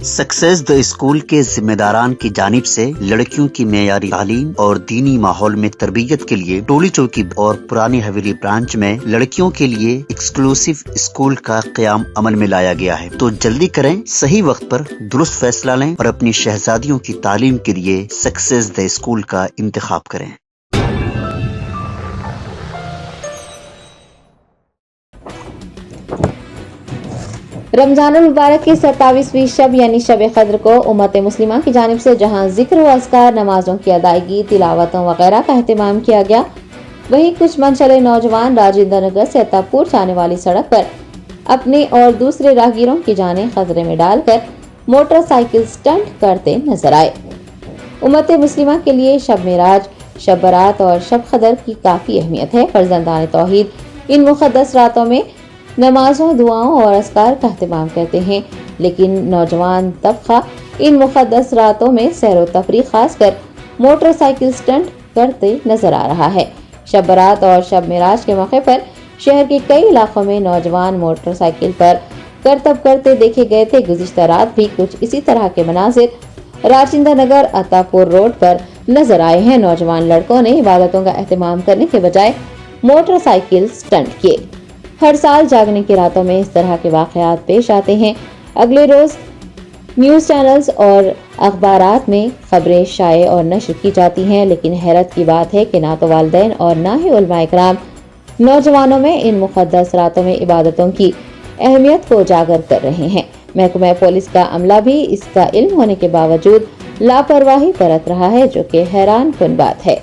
Success the school کے ذمہ داران کی جانب سے لڑکیوں کی معیاری تعلیم اور دینی ماحول میں تربیت کے لیے ٹولی چوکی اور پرانی حویلی برانچ میں لڑکیوں کے لیے ایکسکلوسیو اسکول کا قیام عمل میں لایا گیا ہے۔ تو جلدی کریں، صحیح وقت پر درست فیصلہ لیں اور اپنی شہزادیوں کی تعلیم کے لیے سکسیس دا اسکول کا انتخاب کریں۔ رمضان المبارک کی 27ویں شب یعنی شب قدر کو امت مسلمہ کی جانب سے جہاں ذکر و اذکار، نمازوں کی ادائیگی، تلاوتوں وغیرہ کا اہتمام کیا گیا، وہیں کچھ منچلے نوجوان راجندر نگر سے عطاپور جانے والی سڑک پر اپنے اور دوسرے راہگیروں کی جانیں خطرے میں ڈال کر موٹر سائیکل سٹنٹ کرتے نظر آئے۔ امت مسلمہ کے لیے شب معراج، شب برات اور شب قدر کی کافی اہمیت ہے۔ فرزندان توحید ان مقدس راتوں میں نمازوں، دعاؤں اور اذکار کا اہتمام کرتے ہیں، لیکن نوجوان طبقہ ان مقدس راتوں میں سیر و تفریح خاص کر موٹر سائیکل سٹنٹ کرتے نظر آ رہا ہے۔ شب برات اور شب معراج کے موقع پر شہر کے کئی علاقوں میں نوجوان موٹر سائیکل پر کرتب کرتے دیکھے گئے تھے۔ گزشتہ رات بھی کچھ اسی طرح کے مناظر راجندر نگر عطاپور روڈ پر نظر آئے ہیں۔ نوجوان لڑکوں نے عبادتوں کا اہتمام کرنے کے بجائے موٹر سائیکل سٹنٹ کیے۔ ہر سال جاگنے کی راتوں میں اس طرح کے واقعات پیش آتے ہیں۔ اگلے روز نیوز چینلز اور اخبارات میں خبریں شائع اور نشر کی جاتی ہیں، لیکن حیرت کی بات ہے کہ نہ تو والدین اور نہ ہی علماء کرام نوجوانوں میں ان مقدس راتوں میں عبادتوں کی اہمیت کو اجاگر کر رہے ہیں۔ محکمہ پولیس کا عملہ بھی اس کا علم ہونے کے باوجود لاپرواہی برت رہا ہے، جو کہ حیران کن بات ہے۔